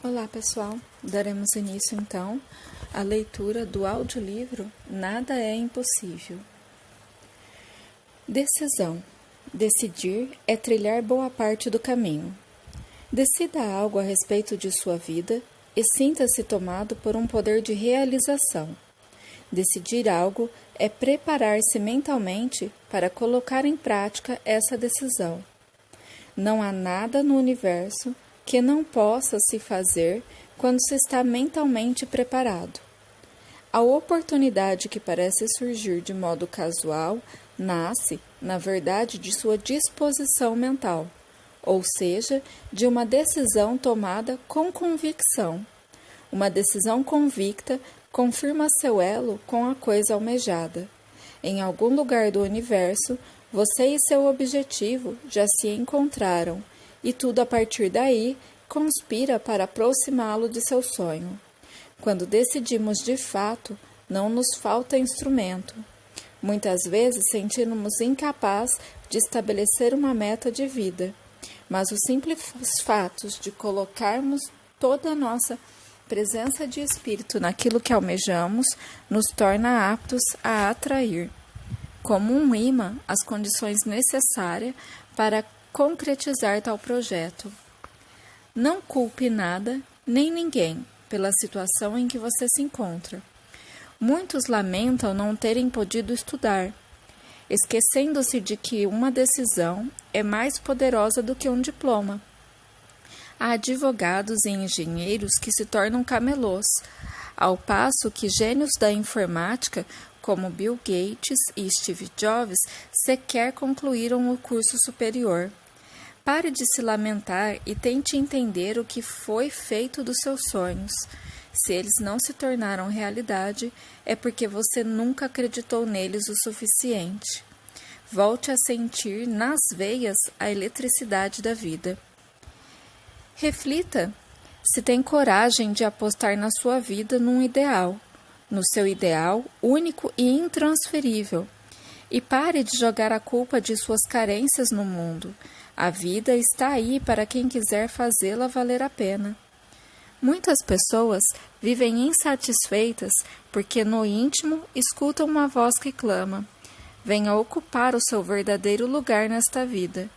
Olá pessoal, daremos início então à leitura do audiolivro Nada é Impossível. Decisão. Decidir é trilhar boa parte do caminho. Decida algo a respeito de sua vida e sinta-se tomado por um poder de realização. Decidir algo é preparar-se mentalmente para colocar em prática essa decisão. Não há nada no universo que não possa se fazer quando se está mentalmente preparado. A oportunidade que parece surgir de modo casual nasce, na verdade, de sua disposição mental, ou seja, de uma decisão tomada com convicção. Uma decisão convicta confirma seu elo com a coisa almejada. Em algum lugar do universo, você e seu objetivo já se encontraram, e tudo a partir daí conspira para aproximá-lo de seu sonho. Quando decidimos de fato, não nos falta instrumento. Muitas vezes sentimos incapaz de estabelecer uma meta de vida, mas o simples fato de colocarmos toda a nossa presença de espírito naquilo que almejamos nos torna aptos a atrair, como um imã, as condições necessárias para concretizar tal projeto. Não culpe nada, nem ninguém, pela situação em que você se encontra. Muitos lamentam não terem podido estudar, esquecendo-se de que uma decisão é mais poderosa do que um diploma. Há advogados e engenheiros que se tornam camelôs, ao passo que gênios da informática, como Bill Gates e Steve Jobs, sequer concluíram o curso superior. Pare de se lamentar e tente entender o que foi feito dos seus sonhos. Se eles não se tornaram realidade, é porque você nunca acreditou neles o suficiente. Volte a sentir nas veias a eletricidade da vida. Reflita se tem coragem de apostar na sua vida num ideal, no seu ideal único e intransferível. E pare de jogar a culpa de suas carências no mundo. A vida está aí para quem quiser fazê-la valer a pena. Muitas pessoas vivem insatisfeitas porque no íntimo escutam uma voz que clama: venha ocupar o seu verdadeiro lugar nesta vida.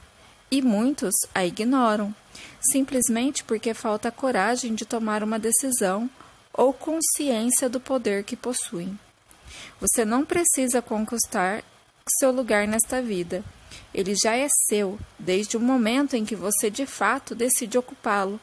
E muitos a ignoram, simplesmente porque falta coragem de tomar uma decisão ou consciência do poder que possuem. Você não precisa conquistar seu lugar nesta vida. Ele já é seu, desde o momento em que você de fato decide ocupá-lo.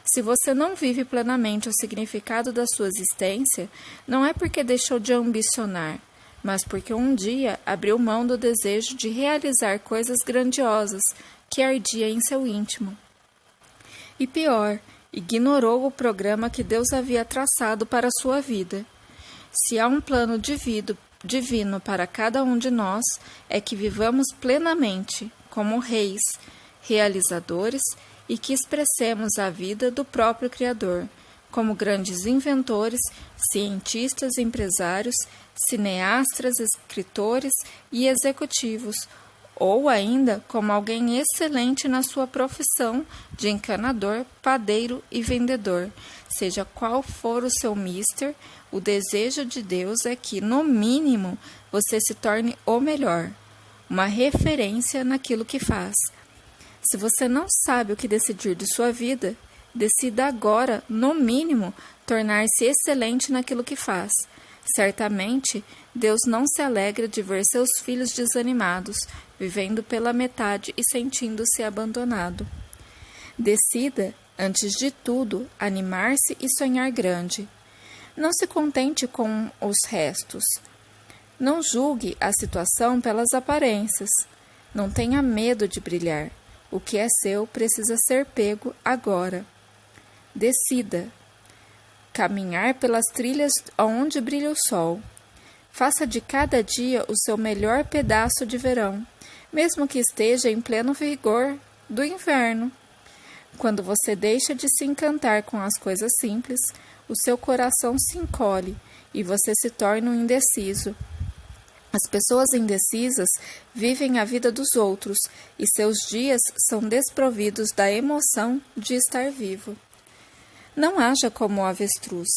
Se você não vive plenamente o significado da sua existência, não é porque deixou de ambicionar, mas porque um dia abriu mão do desejo de realizar coisas grandiosas que ardia em seu íntimo. E pior, ignorou o programa que Deus havia traçado para a sua vida. Se há um plano divino para cada um de nós, é que vivamos plenamente, como reis, realizadores, e que expressemos a vida do próprio Criador, como grandes inventores, cientistas, empresários, cineastas, escritores e executivos, ou ainda como alguém excelente na sua profissão de encanador, padeiro e vendedor. Seja qual for o seu mister, o desejo de Deus é que, no mínimo, você se torne o melhor, uma referência naquilo que faz. Se você não sabe o que decidir de sua vida, decida agora, no mínimo, tornar-se excelente naquilo que faz. Certamente, Deus não se alegra de ver seus filhos desanimados, vivendo pela metade e sentindo-se abandonado. Decida, antes de tudo, animar-se e sonhar grande. Não se contente com os restos. Não julgue a situação pelas aparências. Não tenha medo de brilhar. O que é seu precisa ser pego agora. Decida. Caminhar pelas trilhas onde brilha o sol. Faça de cada dia o seu melhor pedaço de verão, mesmo que esteja em pleno vigor do inverno. Quando você deixa de se encantar com as coisas simples, o seu coração se encolhe e você se torna um indeciso. As pessoas indecisas vivem a vida dos outros e seus dias são desprovidos da emoção de estar vivo. Não haja como o avestruz.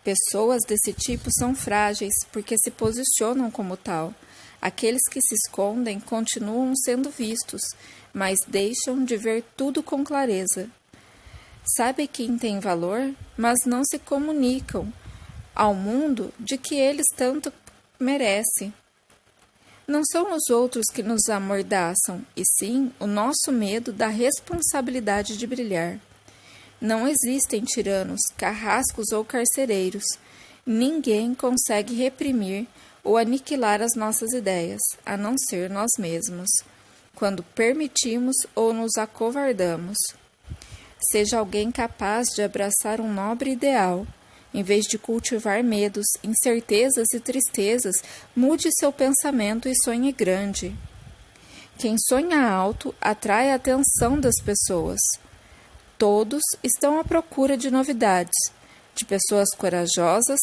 Pessoas desse tipo são frágeis porque se posicionam como tal. Aqueles que se escondem continuam sendo vistos, mas deixam de ver tudo com clareza. Sabe quem tem valor, mas não se comunicam ao mundo de que eles tanto merecem. Não são os outros que nos amordaçam, e sim o nosso medo da responsabilidade de brilhar. Não existem tiranos, carrascos ou carcereiros. Ninguém consegue reprimir ou aniquilar as nossas ideias, a não ser nós mesmos, quando permitimos ou nos acovardamos. Seja alguém capaz de abraçar um nobre ideal. Em vez de cultivar medos, incertezas e tristezas, mude seu pensamento e sonhe grande. Quem sonha alto atrai a atenção das pessoas. Todos estão à procura de novidades, de pessoas corajosas,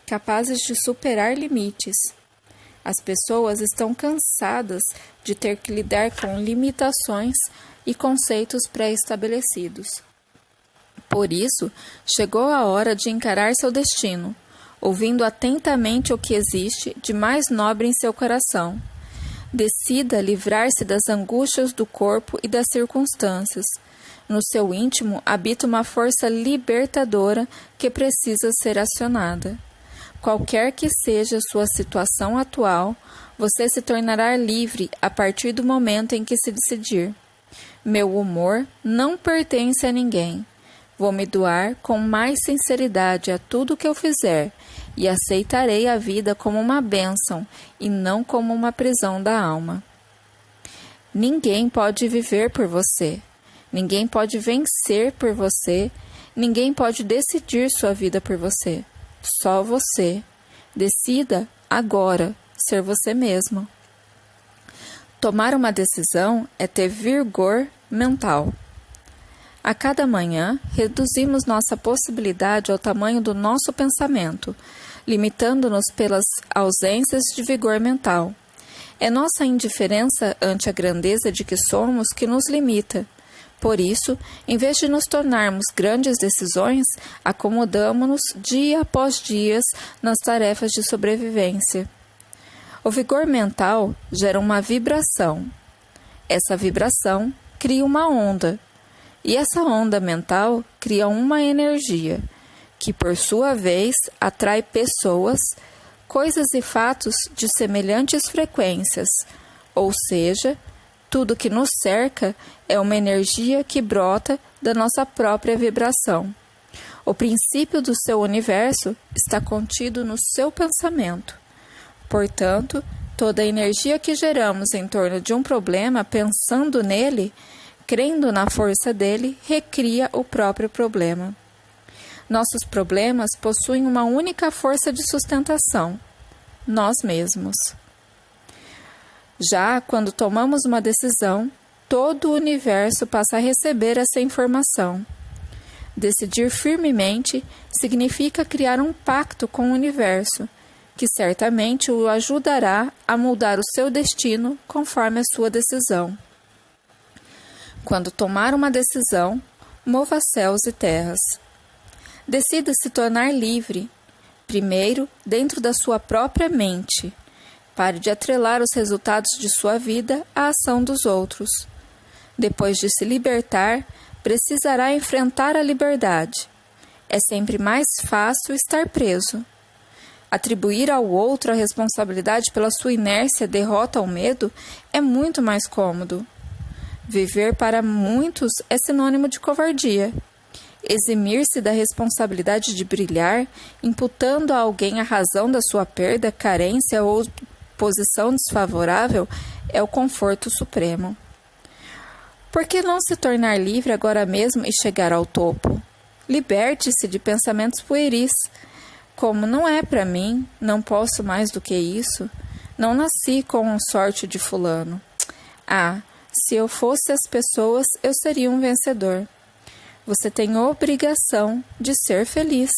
capazes de superar limites. As pessoas estão cansadas de ter que lidar com limitações e conceitos pré-estabelecidos. Por isso, chegou a hora de encarar seu destino, ouvindo atentamente o que existe de mais nobre em seu coração. Decida livrar-se das angústias do corpo e das circunstâncias. No seu íntimo habita uma força libertadora que precisa ser acionada. Qualquer que seja sua situação atual, você se tornará livre a partir do momento em que se decidir. Meu humor não pertence a ninguém. Vou me doar com mais sinceridade a tudo que eu fizer e aceitarei a vida como uma bênção e não como uma prisão da alma. Ninguém pode viver por você. Ninguém pode vencer por você. Ninguém pode decidir sua vida por você. Só você. Decida agora ser você mesmo. Tomar uma decisão é ter vigor mental. A cada manhã, reduzimos nossa possibilidade ao tamanho do nosso pensamento, limitando-nos pelas ausências de vigor mental. É nossa indiferença ante a grandeza de que somos que nos limita. Por isso, em vez de nos tornarmos grandes decisões, acomodamo-nos dia após dia nas tarefas de sobrevivência. O vigor mental gera uma vibração. Essa vibração cria uma onda. E essa onda mental cria uma energia, que por sua vez atrai pessoas, coisas e fatos de semelhantes frequências, ou seja, tudo que nos cerca é uma energia que brota da nossa própria vibração. O princípio do seu universo está contido no seu pensamento. Portanto, toda a energia que geramos em torno de um problema pensando nele, crendo na força dele, recria o próprio problema. Nossos problemas possuem uma única força de sustentação: nós mesmos. Já quando tomamos uma decisão, todo o universo passa a receber essa informação. Decidir firmemente significa criar um pacto com o universo, que certamente o ajudará a mudar o seu destino conforme a sua decisão. Quando tomar uma decisão, mova céus e terras. Decida se tornar livre, primeiro dentro da sua própria mente. Pare de atrelar os resultados de sua vida à ação dos outros. Depois de se libertar, precisará enfrentar a liberdade. É sempre mais fácil estar preso. Atribuir ao outro a responsabilidade pela sua inércia, derrota ou medo é muito mais cômodo. Viver para muitos é sinônimo de covardia. Eximir-se da responsabilidade de brilhar, imputando a alguém a razão da sua perda, carência ou posição desfavorável, é o conforto supremo. Por que não se tornar livre agora mesmo e chegar ao topo? Liberte-se de pensamentos pueris, como não é para mim, não posso mais do que isso, não nasci com sorte de fulano. Ah, se eu fosse as pessoas, eu seria um vencedor. Você tem obrigação de ser feliz.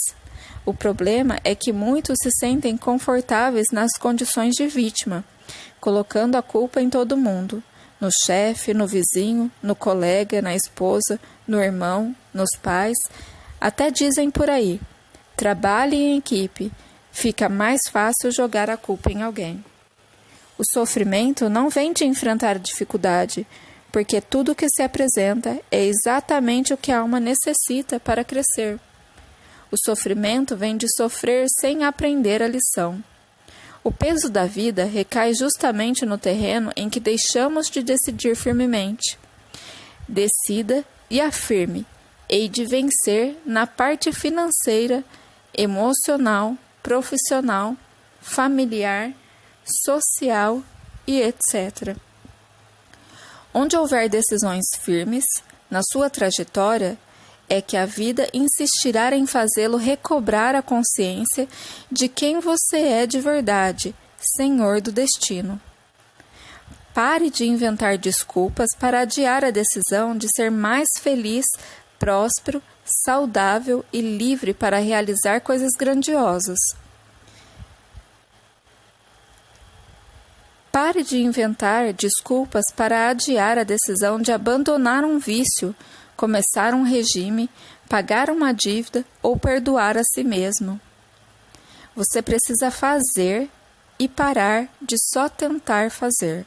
O problema é que muitos se sentem confortáveis nas condições de vítima, colocando a culpa em todo mundo, no chefe, no vizinho, no colega, na esposa, no irmão, nos pais, Até dizem por aí: trabalhe em equipe, fica mais fácil jogar a culpa em alguém. O sofrimento não vem de enfrentar a dificuldade, porque tudo que se apresenta é exatamente o que a alma necessita para crescer. O sofrimento vem de sofrer sem aprender a lição. O peso da vida recai justamente no terreno em que deixamos de decidir firmemente. Decida e afirme: hei de vencer na parte financeira, emocional, profissional, familiar, social e etc. Onde houver decisões firmes na sua trajetória, é que a vida insistirá em fazê-lo recobrar a consciência de quem você é de verdade, senhor do destino. Pare de inventar desculpas para adiar a decisão de ser mais feliz, próspero, saudável e livre para realizar coisas grandiosas. Pare de inventar desculpas para adiar a decisão de abandonar um vício, começar um regime, pagar uma dívida ou perdoar a si mesmo. Você precisa fazer e parar de só tentar fazer.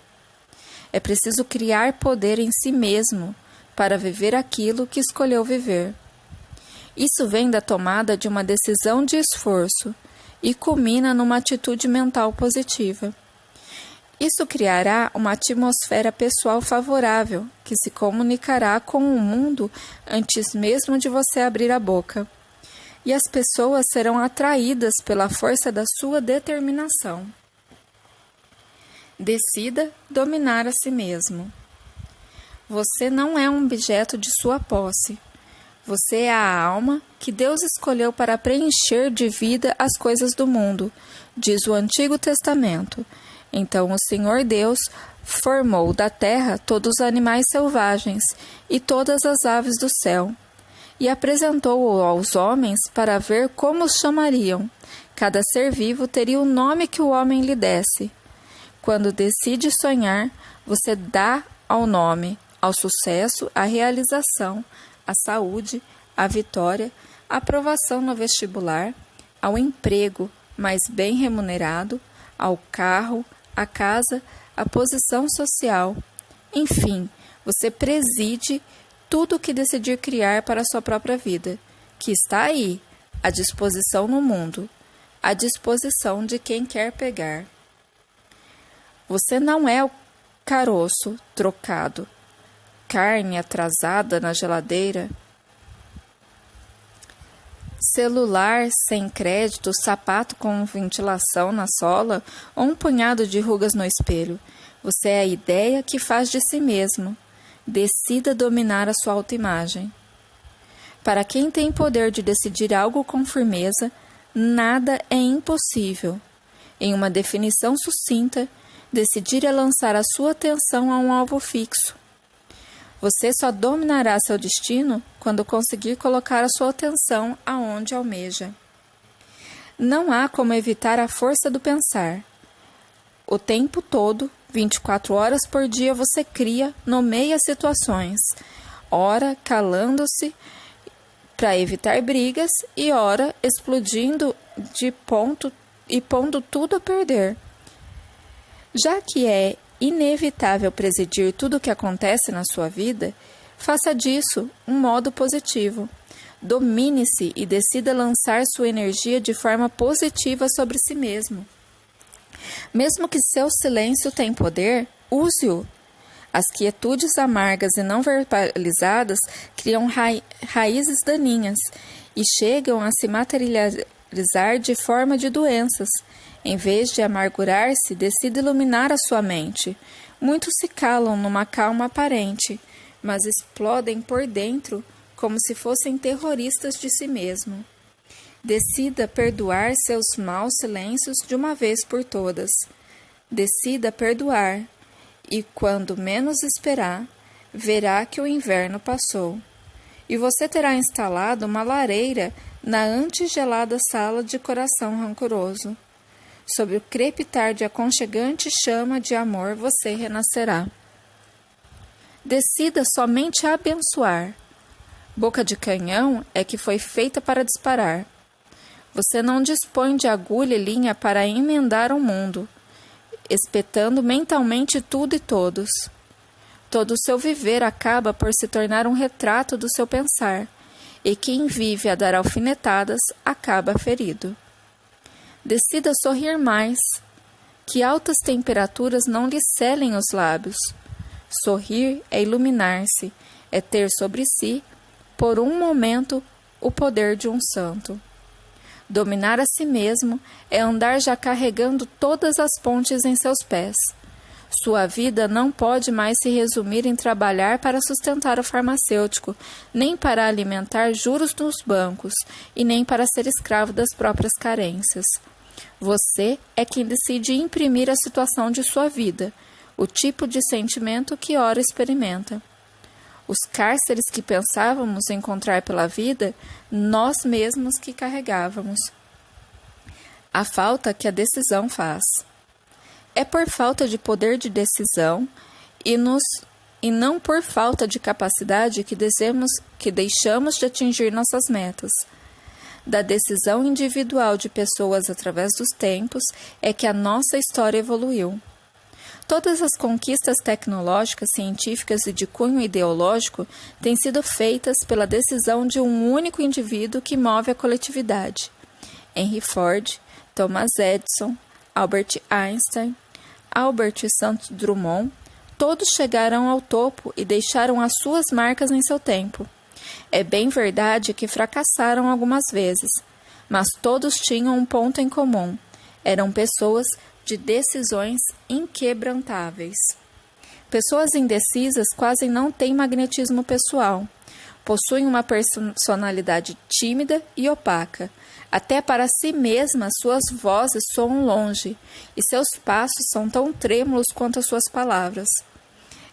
É preciso criar poder em si mesmo para viver aquilo que escolheu viver. Isso vem da tomada de uma decisão de esforço e culmina numa atitude mental positiva. Isso criará uma atmosfera pessoal favorável, que se comunicará com o mundo antes mesmo de você abrir a boca. E as pessoas serão atraídas pela força da sua determinação. Decida dominar a si mesmo. Você não é um objeto de sua posse. Você é a alma que Deus escolheu para preencher de vida as coisas do mundo, diz o Antigo Testamento. Então o Senhor Deus formou da terra todos os animais selvagens e todas as aves do céu, e apresentou-o aos homens para ver como os chamariam. Cada ser vivo teria o nome que o homem lhe desse. Quando decide sonhar, você dá ao nome, ao sucesso, à realização, à saúde, à vitória, à aprovação no vestibular, ao emprego mais bem remunerado, ao carro, à casa, à posição social. Enfim, você preside tudo o que decidir criar para a sua própria vida, que está aí, à disposição no mundo, à disposição de quem quer pegar. Você não é o caroço trocado, carne atrasada na geladeira, celular sem crédito, sapato com ventilação na sola ou um punhado de rugas no espelho. Você é a ideia que faz de si mesmo. Decida dominar a sua autoimagem. Para quem tem poder de decidir algo com firmeza, nada é impossível. Em uma definição sucinta, decidir é lançar a sua atenção a um alvo fixo. Você só dominará seu destino quando conseguir colocar a sua atenção aonde almeja. Não há como evitar a força do pensar. O tempo todo, 24 horas por dia, você cria, nomeia situações, ora calando-se para evitar brigas e ora explodindo de ponto e pondo tudo a perder. Já que é inevitável presidir tudo o que acontece na sua vida, faça disso um modo positivo. Domine-se e decida lançar sua energia de forma positiva sobre si mesmo. Mesmo que seu silêncio tenha poder, use-o. As quietudes amargas e não verbalizadas criam raízes daninhas e chegam a se materializar de forma de doenças. Em vez de amargurar-se, decida iluminar a sua mente. Muitos se calam numa calma aparente, mas explodem por dentro como se fossem terroristas de si mesmo. Decida perdoar seus maus silêncios de uma vez por todas. Decida perdoar, e quando menos esperar, verá que o inverno passou. E você terá instalado uma lareira na antigelada sala de coração rancoroso. Sob o crepitar de aconchegante chama de amor, você renascerá. Decida somente abençoar. Boca de canhão é que foi feita para disparar. Você não dispõe de agulha e linha para emendar o mundo, espetando mentalmente tudo e todos. Todo o seu viver acaba por se tornar um retrato do seu pensar, e quem vive a dar alfinetadas acaba ferido. Decida sorrir mais, que altas temperaturas não lhe selem os lábios. Sorrir é iluminar-se, é ter sobre si, por um momento, o poder de um santo. Dominar a si mesmo é andar já carregando todas as pontes em seus pés. Sua vida não pode mais se resumir em trabalhar para sustentar o farmacêutico, nem para alimentar juros nos bancos, e nem para ser escravo das próprias carências. Você é quem decide imprimir a situação de sua vida, o tipo de sentimento que ora experimenta. Os cárceres que pensávamos encontrar pela vida, nós mesmos que carregávamos. A falta que a decisão faz. É por falta de poder de decisão e não por falta de capacidade que deixamos de atingir nossas metas. Da decisão individual de pessoas através dos tempos é que a nossa história evoluiu. Todas as conquistas tecnológicas, científicas e de cunho ideológico têm sido feitas pela decisão de um único indivíduo que move a coletividade. Henry Ford, Thomas Edison, Albert Einstein, Albert Santos Drummond, todos chegaram ao topo e deixaram as suas marcas em seu tempo. É bem verdade que fracassaram algumas vezes, mas todos tinham um ponto em comum. Eram pessoas de decisões inquebrantáveis. Pessoas indecisas quase não têm magnetismo pessoal. Possuem uma personalidade tímida e opaca. Até para si mesmas, suas vozes soam longe, e seus passos são tão trêmulos quanto as suas palavras.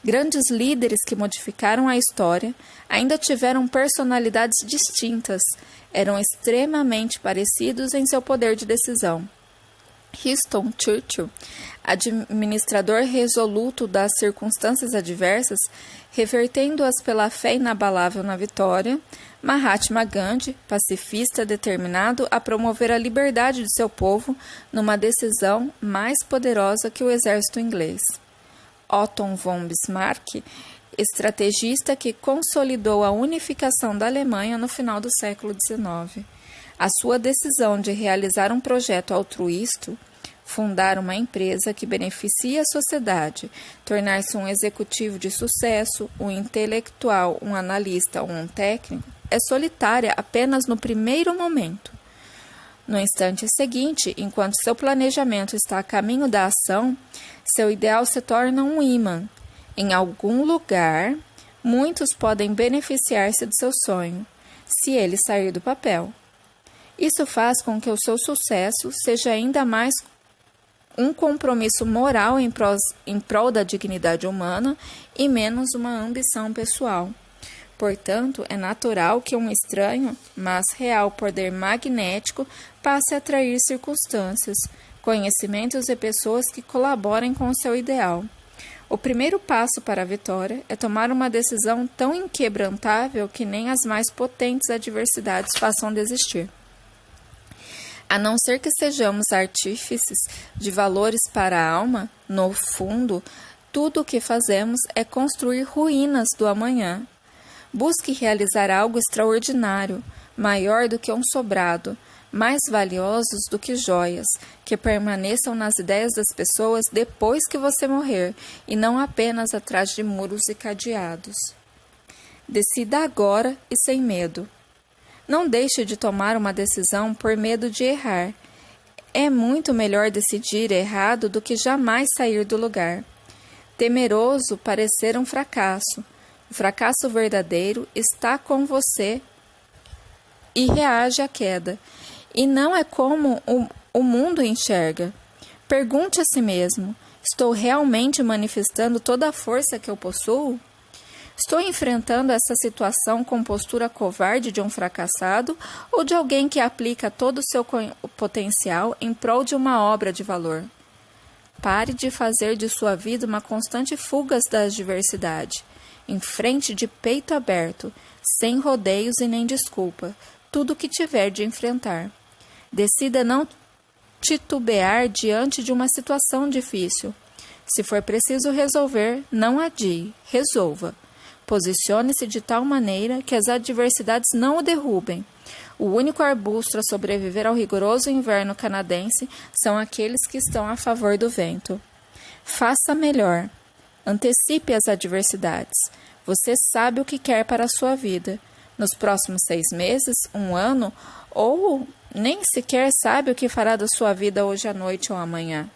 Grandes líderes que modificaram a história ainda tiveram personalidades distintas, eram extremamente parecidos em seu poder de decisão. Winston Churchill, administrador resoluto das circunstâncias adversas, revertendo-as pela fé inabalável na vitória. Mahatma Gandhi, pacifista determinado a promover a liberdade de seu povo numa decisão mais poderosa que o exército inglês. Otto von Bismarck, estrategista que consolidou a unificação da Alemanha no final do século XIX. A sua decisão de realizar um projeto altruísta, fundar uma empresa que beneficia a sociedade, tornar-se um executivo de sucesso, um intelectual, um analista ou um técnico, é solitária apenas no primeiro momento. No instante seguinte, enquanto seu planejamento está a caminho da ação, seu ideal se torna um ímã. Em algum lugar, muitos podem beneficiar-se do seu sonho, se ele sair do papel. Isso faz com que o seu sucesso seja ainda mais um compromisso moral em prol da dignidade humana e menos uma ambição pessoal. Portanto, é natural que um estranho, mas real poder magnético passe a atrair circunstâncias, conhecimentos e pessoas que colaborem com o seu ideal. O primeiro passo para a vitória é tomar uma decisão tão inquebrantável que nem as mais potentes adversidades façam desistir. A não ser que sejamos artífices de valores para a alma, no fundo, tudo o que fazemos é construir ruínas do amanhã. Busque realizar algo extraordinário, maior do que um sobrado, mais valiosos do que joias, que permaneçam nas ideias das pessoas depois que você morrer, e não apenas atrás de muros e cadeados. Decida agora e sem medo. Não deixe de tomar uma decisão por medo de errar. É muito melhor decidir errado do que jamais sair do lugar. Temeroso parecer um fracasso. O fracasso verdadeiro está com você e reage à queda. E não é como o mundo enxerga. Pergunte a si mesmo: estou realmente manifestando toda a força que eu possuo? Estou enfrentando essa situação com postura covarde de um fracassado ou de alguém que aplica todo o seu potencial em prol de uma obra de valor? Pare de fazer de sua vida uma constante fuga da adversidade. Enfrente de peito aberto. sem rodeios e nem desculpa, tudo o que tiver de enfrentar. Decida não titubear diante de uma situação difícil. Se for preciso resolver, não adie, resolva. Posicione-se de tal maneira que as adversidades não o derrubem. O único arbusto a sobreviver ao rigoroso inverno canadense são aqueles que estão a favor do vento. Faça melhor. Antecipe as adversidades. Você sabe o que quer para a sua vida. Nos próximos 6 meses, 1 ano, ou nem sequer sabe o que fará da sua vida hoje à noite ou amanhã.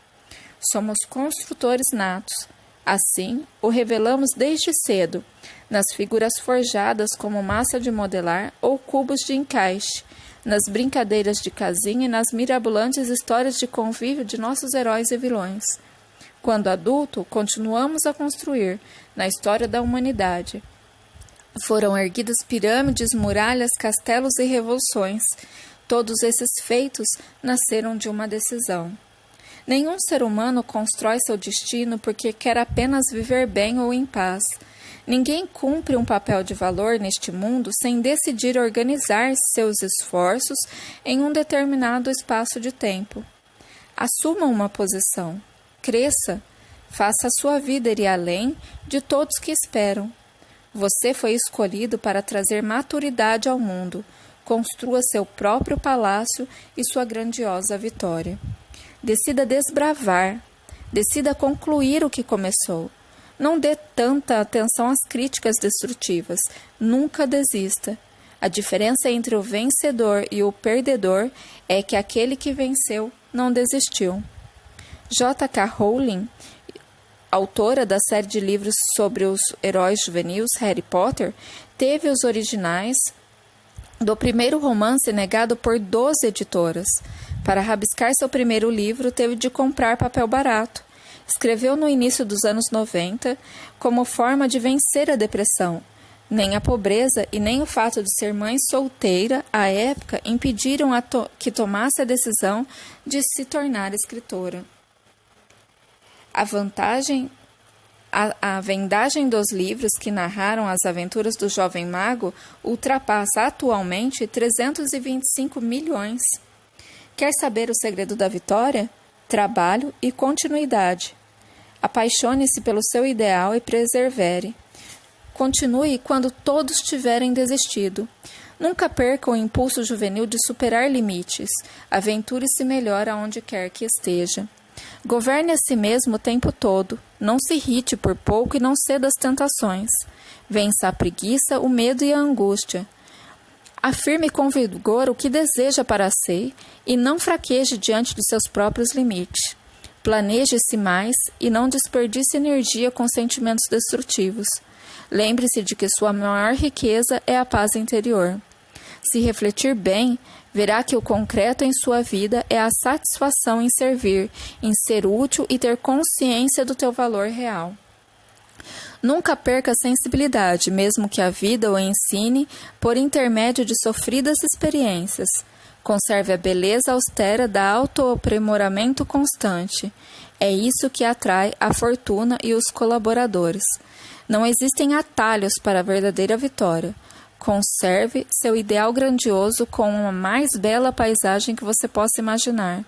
Somos construtores natos. Assim, o revelamos desde cedo, nas figuras forjadas como massa de modelar ou cubos de encaixe, nas brincadeiras de casinha e nas mirabolantes histórias de convívio de nossos heróis e vilões. Quando adulto, continuamos a construir, na história da humanidade. Foram erguidas pirâmides, muralhas, castelos e revoluções. Todos esses feitos nasceram de uma decisão. Nenhum ser humano constrói seu destino porque quer apenas viver bem ou em paz. Ninguém cumpre um papel de valor neste mundo sem decidir organizar seus esforços em um determinado espaço de tempo. Assuma uma posição. Cresça. Faça a sua vida ir além de todos que esperam. Você foi escolhido para trazer maturidade ao mundo. Construa seu próprio palácio e sua grandiosa vitória. Decida desbravar. Decida concluir o que começou. Não dê tanta atenção às críticas destrutivas. Nunca desista. A diferença entre o vencedor e o perdedor é que aquele que venceu não desistiu. J.K. Rowling, autora da série de livros sobre os heróis juvenis Harry Potter, teve os originais do primeiro romance negado por 12 editoras. Para rabiscar seu primeiro livro, teve de comprar papel barato. Escreveu no início dos anos 90 como forma de vencer a depressão. Nem a pobreza e nem o fato de ser mãe solteira, à época, impediram que tomasse a decisão de se tornar escritora. A vendagem dos livros que narraram as aventuras do jovem mago ultrapassa atualmente 325 milhões. Quer saber o segredo da vitória? Trabalho e continuidade. Apaixone-se pelo seu ideal e persevere. Continue quando todos tiverem desistido. Nunca perca o impulso juvenil de superar limites. Aventure-se melhor aonde quer que esteja. Governe a si mesmo o tempo todo. Não se irrite por pouco e não ceda às tentações. Vença a preguiça, o medo e a angústia. Afirme com vigor o que deseja para si e não fraqueje diante de seus próprios limites. Planeje-se mais e não desperdice energia com sentimentos destrutivos. Lembre-se de que sua maior riqueza é a paz interior. Se refletir bem, verá que o concreto em sua vida é a satisfação em servir, em ser útil e ter consciência do teu valor real. Nunca perca a sensibilidade, mesmo que a vida o ensine por intermédio de sofridas experiências. Conserve a beleza austera da autoaprimoramento constante. É isso que atrai a fortuna e os colaboradores. Não existem atalhos para a verdadeira vitória. Conserve seu ideal grandioso com a mais bela paisagem que você possa imaginar.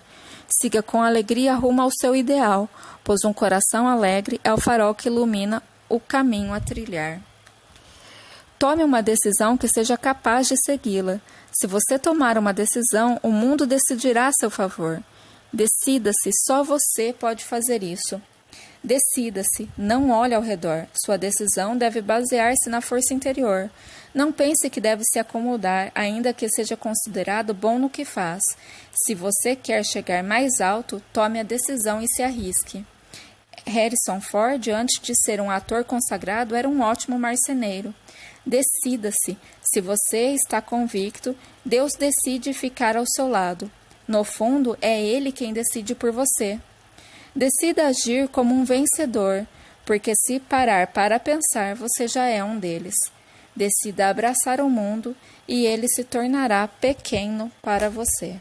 Siga com alegria rumo ao seu ideal, pois um coração alegre é o farol que ilumina o caminho a trilhar. Tome uma decisão que seja capaz de segui-la. Se você tomar uma decisão, o mundo decidirá a seu favor. Decida-se, só você pode fazer isso. Decida-se, não olhe ao redor. Sua decisão deve basear-se na força interior. Não pense que deve se acomodar, ainda que seja considerado bom no que faz. Se você quer chegar mais alto, tome a decisão e se arrisque. Harrison Ford, antes de ser um ator consagrado, era um ótimo marceneiro. Decida-se. Se você está convicto, Deus decide ficar ao seu lado. No fundo, é Ele quem decide por você. Decida agir como um vencedor, porque se parar para pensar, você já é um deles. Decida abraçar o mundo e ele se tornará pequeno para você.